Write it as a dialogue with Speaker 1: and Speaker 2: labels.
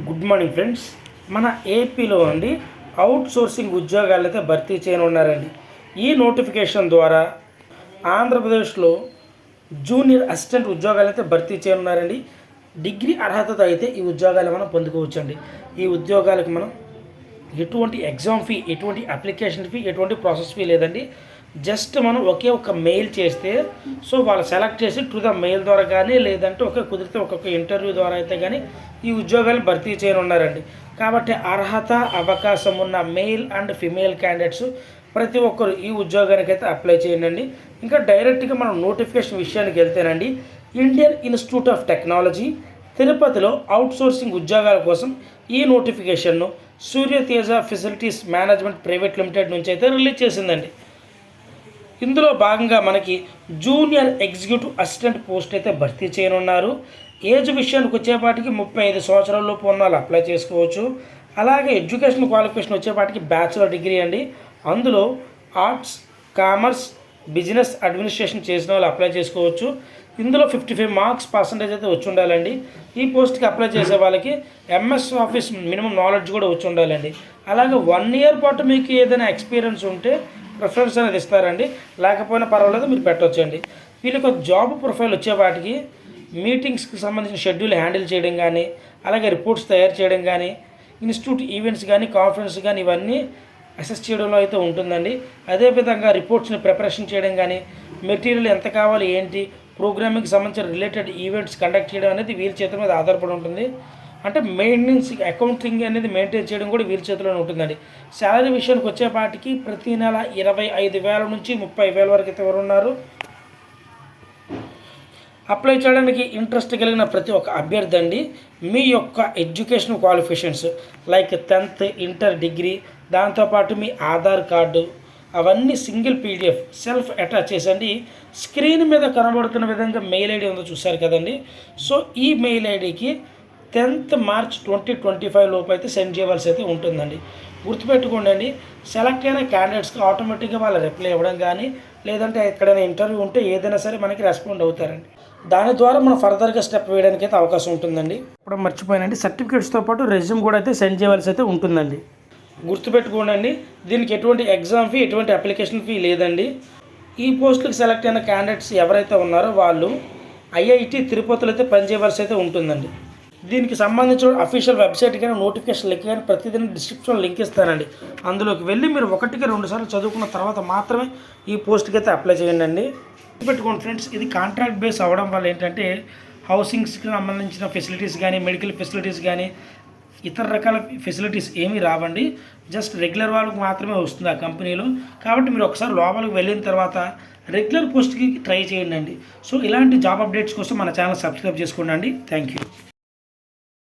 Speaker 1: Good morning friends. మన ఏపీలో అండి అవుట్ సోర్సింగ్ ఉద్యోగాలు అయితే భర్తీ చేయనున్నారండి. ఈ నోటిఫికేషన్ ద్వారా ఆంధ్రప్రదేశ్లో జూనియర్ అసిస్టెంట్ ఉద్యోగాలు అయితే భర్తీ చేయనున్నారండి. డిగ్రీ అర్హతతో అయితే ఈ ఉద్యోగాలు మనం పొందుకోవచ్చండి. ఈ ఉద్యోగాలకు మనం ఎటువంటి ఎగ్జామ్ ఫీ, ఎటువంటి అప్లికేషన్ ఫీ, ఎటువంటి ప్రాసెస్ ఫీ లేదండి. జస్ట్ మనం ఒకే ఒక మెయిల్ చేస్తే సో వాళ్ళు సెలెక్ట్ చేసి టు ద మెయిల్ ద్వారా కానీ లేదంటే కుదిరితే ఒక్కొక్క ఇంటర్వ్యూ ద్వారా అయితే కానీ ఈ ఉద్యోగాలు భర్తీ చేయనున్నారండి. కాబట్టి అర్హత, అవకాశం ఉన్న మెయిల్ అండ్ ఫిమేల్ క్యాండిడేట్స్ ప్రతి ఒక్కరు ఈ ఉద్యోగానికి అయితే అప్లై చేయండి. ఇంకా డైరెక్ట్గా మనం నోటిఫికేషన్ విషయానికి వెళ్తేనండి, ఇండియన్ ఇన్స్టిట్యూట్ ఆఫ్ టెక్నాలజీ తిరుపతిలో అవుట్సోర్సింగ్ ఉద్యోగాల కోసం ఈ నోటిఫికేషన్ను Surya Teja facilities management private limited నుంచి అయితే రిలీజ్ చేసిందండి. ఇందులో భాగంగా మనకి జూనియర్ ఎగ్జిక్యూటివ్ అసిస్టెంట్ పోస్ట్ అయితే భర్తీ చేయనున్నారు. ఏజ్ విషయానికి వచ్చేపాటికి 35 సంవత్సరాల లోపు ఉన్న వాళ్ళు అప్లై చేసుకోవచ్చు. అలాగే ఎడ్యుకేషన్ క్వాలిఫికేషన్ వచ్చేపాటికి బ్యాచిలర్ డిగ్రీ అండి. అందులో ఆర్ట్స్, కామర్స్, బిజినెస్ అడ్మినిస్ట్రేషన్ చేసిన వాళ్ళు అప్లై చేసుకోవచ్చు. ఇందులో 55 మార్క్స్ పర్సంటేజ్ అయితే వచ్చి ఉండాలండి. ఈ పోస్ట్కి అప్లై చేసే వాళ్ళకి ఎంఎస్ ఆఫీస్ మినిమం నాలెడ్జ్ కూడా వచ్చి ఉండాలండి. అలాగే 1 ఇయర్ పాటు మీకు ఏదైనా ఎక్స్పీరియన్స్ ఉంటే ప్రిఫరెన్స్ అనేది ఇస్తారండి. లేకపోయినా పర్వాలేదు, మీరు పెట్టవచ్చండి. వీళ్ళకి జాబ్ ప్రొఫైల్ వచ్చేవాటికి మీటింగ్స్కి సంబంధించిన షెడ్యూల్ హ్యాండిల్ చేయడం కానీ, అలాగే రిపోర్ట్స్ తయారు చేయడం కానీ, ఇన్స్టిట్యూట్ ఈవెంట్స్ కానీ, కాన్ఫరెన్స్ కానీ ఇవన్నీ అసెస్ చేయడంలో అయితే ఉంటుందండి. అదేవిధంగా రిపోర్ట్స్ని ప్రిపరేషన్ చేయడం కానీ, మెటీరియల్ ఎంత కావాలి ఏంటి, ప్రోగ్రామింగ్కి సంబంధించిన రిలేటెడ్ ఈవెంట్స్ కండక్ట్ చేయడం అనేది వీళ్ళ చేతుల మీద ఆధారపడి ఉంటుంది. అంటే మెయింటెనెన్స్, అకౌంటింగ్ అనేది మెయింటైన్ చేయడం కూడా వీళ్ళ చేతిలోనే ఉంటుందండి. శాలరీ విషయానికి వచ్చేపాటికి ప్రతి నెల 25,000 నుంచి 30,000 వరకు అయితే ఎవరున్నారు. అప్లై చేయడానికి ఇంట్రెస్ట్ కలిగిన ప్రతి ఒక్క అభ్యర్థి అండి మీ యొక్క education qualifications like 10th, inter, degree, దాంతోపాటు మీ ఆధార్ కార్డు అవన్నీ సింగిల్ పీడిఎఫ్ సెల్ఫ్ అటాచ్ చేసండి. స్క్రీన్ మీద కనబడుతున్న విధంగా మెయిల్ ఐడి ఉందో చూసారు కదండి. సో ఈ మెయిల్ ఐడికి 10th మార్చ్ 2025 లోపు అయితే సెండ్ చేయవలసి అయితే ఉంటుందండి. గుర్తుపెట్టుకోండి, సెలెక్ట్ అయిన క్యాండిడేట్స్కి ఆటోమేటిక్గా వాళ్ళు రిప్లై ఇవ్వడం కానీ లేదంటే ఎక్కడైనా ఇంటర్వ్యూ ఉంటే ఏదైనా సరే మనకి రెస్పాండ్ అవుతారండి. దాని ద్వారా మనం ఫర్దర్గా స్టెప్ వేయడానికి అయితే అవకాశం ఉంటుందండి. ఇప్పుడు మర్చిపోయానండి, సర్టిఫికేట్స్తో పాటు రెజ్యూమ్ కూడా అయితే సెండ్ చేయవలసి అయితే ఉంటుందండి. గుర్తుపెట్టుకోండి, దీనికి ఎటువంటి ఎగ్జామ్ ఫీ, ఎటువంటి అప్లికేషన్ ఫీ లేదండి. ఈ పోస్టులకు సెలెక్ట్ అయిన క్యాండిడేట్స్ ఎవరైతే ఉన్నారో వాళ్ళు ఐఐటి తిరుపతిలో అయితే పనిచేయవలసి అయితే ఉంటుందండి. దీనికి సంబంధించిన అఫీషియల్ వెబ్సైట్ కానీ, నోటిఫికేషన్ లింక్ కానీ ప్రతిదిన డిస్క్రిప్షన్లో లింక్ ఇస్తానండి. అందులోకి వెళ్ళి మీరు 1-2 సార్లు చదువుకున్న తర్వాత మాత్రమే ఈ పోస్ట్కి అయితే అప్లై చేయండి. పెట్టుకోండి ఫ్రెండ్స్, ఇది కాంట్రాక్ట్ బేస్ అవ్వడం వల్ల ఏంటంటే హౌసింగ్స్కి సంబంధించిన ఫెసిలిటీస్ కానీ, మెడికల్ ఫెసిలిటీస్ కానీ, ఇతర రకాల ఫెసిలిటీస్ ఏమీ రావండి. జస్ట్ రెగ్యులర్ వాళ్ళకి మాత్రమే వస్తుంది ఆ కంపెనీలో. కాబట్టి మీరు ఒకసారి లోపలికి వెళ్ళిన తర్వాత రెగ్యులర్ పోస్ట్కి ట్రై చేయండి. సో ఇలాంటి జాబ్ అప్డేట్స్ కోసం మన ఛానల్ సబ్స్క్రైబ్ చేసుకోండి. Thank you.